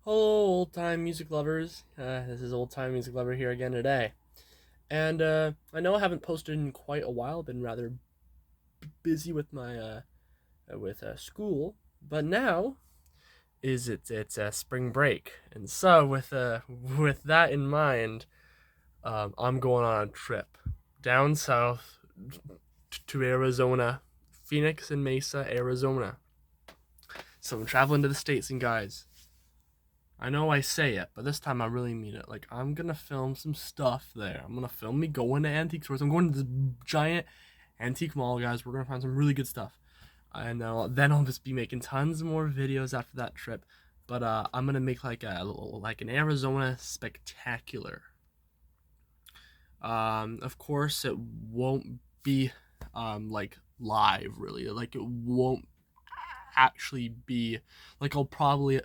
Hello, old time music lovers. This is old time music lover here again today. And I know I haven't posted in quite a while. Been rather busy with my with school, but now it's spring break, and so with that in mind, I'm going on a trip down south to Arizona, Phoenix and Mesa, Arizona. So I'm traveling to the states, and guys, I know I say it, but this time I really mean it. Like, I'm gonna film some stuff there. I'm gonna film me going to antique stores. I'm going to this giant antique mall, guys. We're gonna find some really good stuff. And then I'll just be making tons more videos after that trip. But I'm gonna make like an Arizona spectacular. Of course, it won't be like live, really. Like, it won't actually be like I'll probably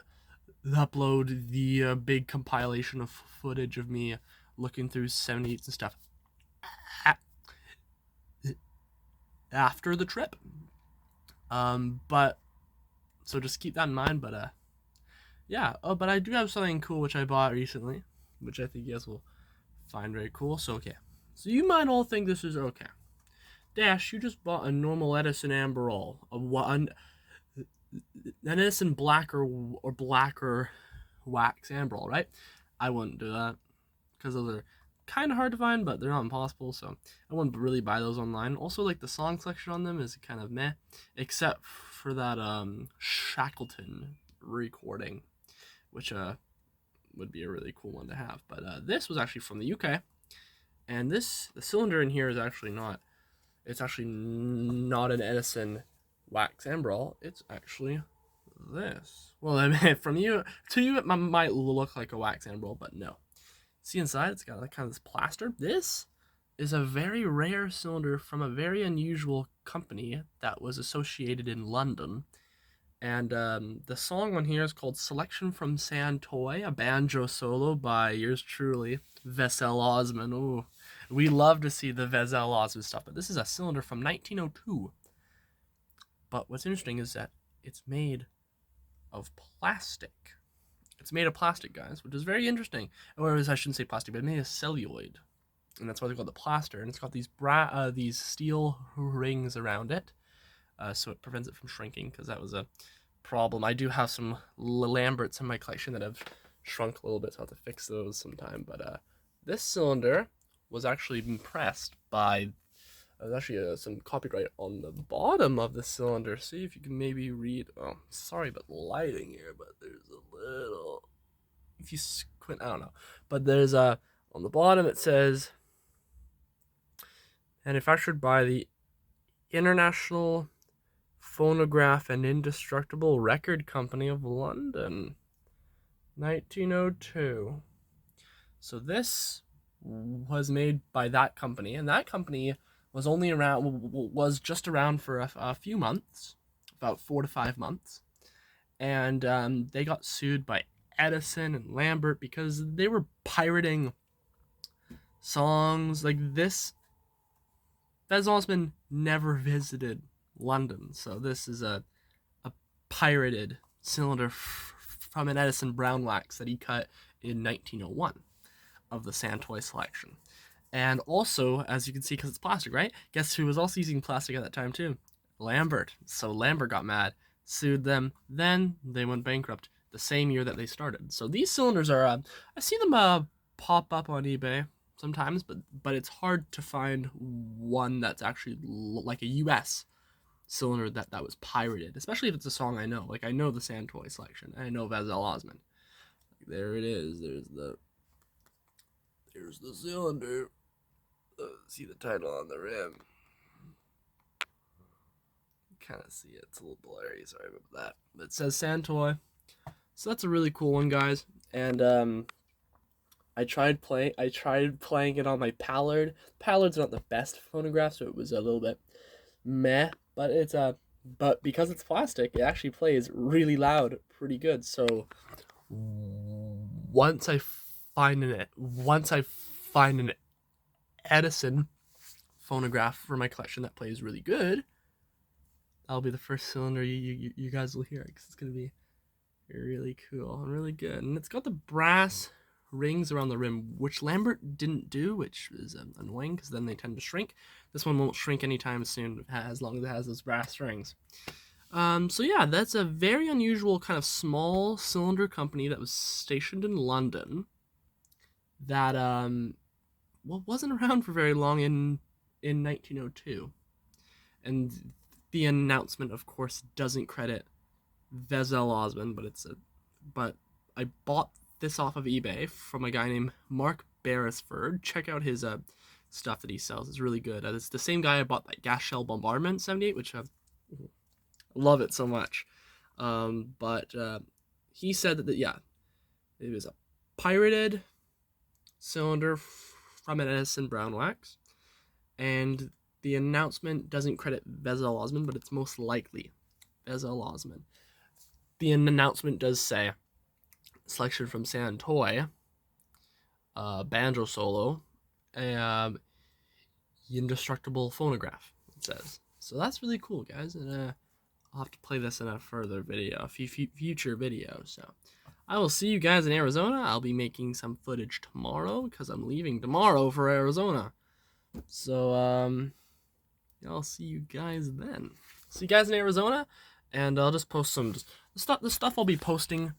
upload the big compilation of footage of me looking through 78s and stuff after the trip. But so just keep that in mind. But yeah. Oh, but I do have something cool which I bought recently, which I think you guys will find very cool. So okay. So you might all think this is okay. Dash, you just bought a normal Edison Amberol, an Edison blacker wax Amberol, right? I wouldn't do that because those are kind of hard to find, but they're not impossible. So I wouldn't really buy those online. Also, like the song selection on them is kind of meh, except for that Shackleton recording, which would be a really cool one to have. But this was actually from the UK, and the cylinder in here is actually not. It's actually not an Edison wax Amberol. It's actually this. Well, I mean, from you to you, it might look like a wax Amberol, but no. See inside, it's got like kind of this plaster. This is a very rare cylinder from a very unusual company that was associated in London. And the song on here is called Selection from Santoy, a banjo solo by yours truly, Vesel Osman. Ooh, we love to see the Vesel Osman stuff, but this is a cylinder from 1902. But what's interesting is that it's made of plastic. It's made of plastic, guys, which is very interesting. Or I shouldn't say plastic, but it's made of celluloid, and that's why they call it the plaster. And it's got these steel rings around it, so it prevents it from shrinking. Because that was a problem. I do have some Lamberts in my collection that have shrunk a little bit, so I'll have to fix those sometime. But this cylinder was actually impressed by. There's actually some copyright on the bottom of the cylinder. See if you can maybe read. Oh, sorry about the lighting here, but there's a little. If you squint, I don't know. But there's on the bottom it says manufactured by the International Phonograph and Indestructible Record Company of London, 1902. So this was made by that company, and that company was just around for a few months, about 4 to 5 months, and they got sued by Edison and Lambert because they were pirating songs like this. Fez Osman never visited London, so this is a pirated cylinder from an Edison brown wax that he cut in 1901 of the Santoy selection. And also, as you can see, because it's plastic, right? Guess who was also using plastic at that time too? Lambert. So Lambert got mad, sued them. Then they went bankrupt the same year that they started. So these cylinders are, I see them pop up on eBay sometimes, but it's hard to find one that's actually like a U.S. cylinder that was pirated, especially if it's a song I know. Like I know the Santoy selection. I know Vesel Osman. There it is. There's the cylinder. See the title on the rim. You kind of see it. It's a little blurry. Sorry about that. But it says Santoy. So that's a really cool one, guys. And I tried playing it on my Pallard. Pallard's not the best phonograph, so it was a little bit meh. But because it's plastic, it actually plays really loud, pretty good. So once I find an Edison phonograph for my collection that plays really good, that'll be the first cylinder you guys will hear because it's gonna be Really cool and really good. And it's got the brass rings around the rim, which Lambert didn't do, which is annoying because then they tend to shrink. This one won't shrink anytime soon as long as it has those brass rings. So yeah, that's a very unusual kind of small cylinder company that was stationed in London that wasn't around for very long in 1902. And the announcement, of course, doesn't credit Vezel Osmond, but I bought this off of eBay from a guy named Mark Beresford. Check out his stuff that he sells; it's really good. It's the same guy I bought that gas shell bombardment '78, which I love it so much. But he said that yeah, it was a pirated cylinder from an Edison brown wax, and the announcement doesn't credit Vezel Osmond, but it's most likely Vezel Osmond. The announcement does say selection from Santoy, banjo solo, a indestructible phonograph. It says so. That's really cool, guys. And I'll have to play this in a further video, future video. So I will see you guys in Arizona. I'll be making some footage tomorrow because I'm leaving tomorrow for Arizona. So I'll see you guys then. See you guys in Arizona, and I'll just post some the stuff I'll be posting.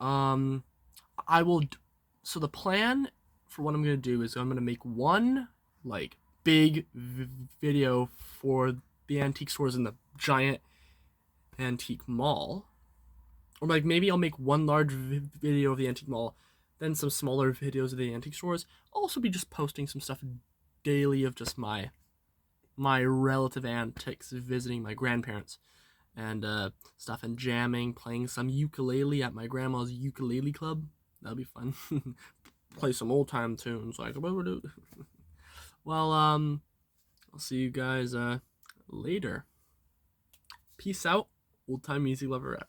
I will. So the plan for what I'm gonna do is I'm gonna make one like big video for the antique stores in the giant antique mall, or like maybe I'll make one large video of the antique mall, then some smaller videos of the antique stores. I'll also be just posting some stuff daily of just my relative antics, visiting my grandparents and stuff, and jamming, playing some ukulele at my grandma's ukulele club. That'll be fun. Play some old time tunes like well, I'll see you guys later. Peace out, old time music lover.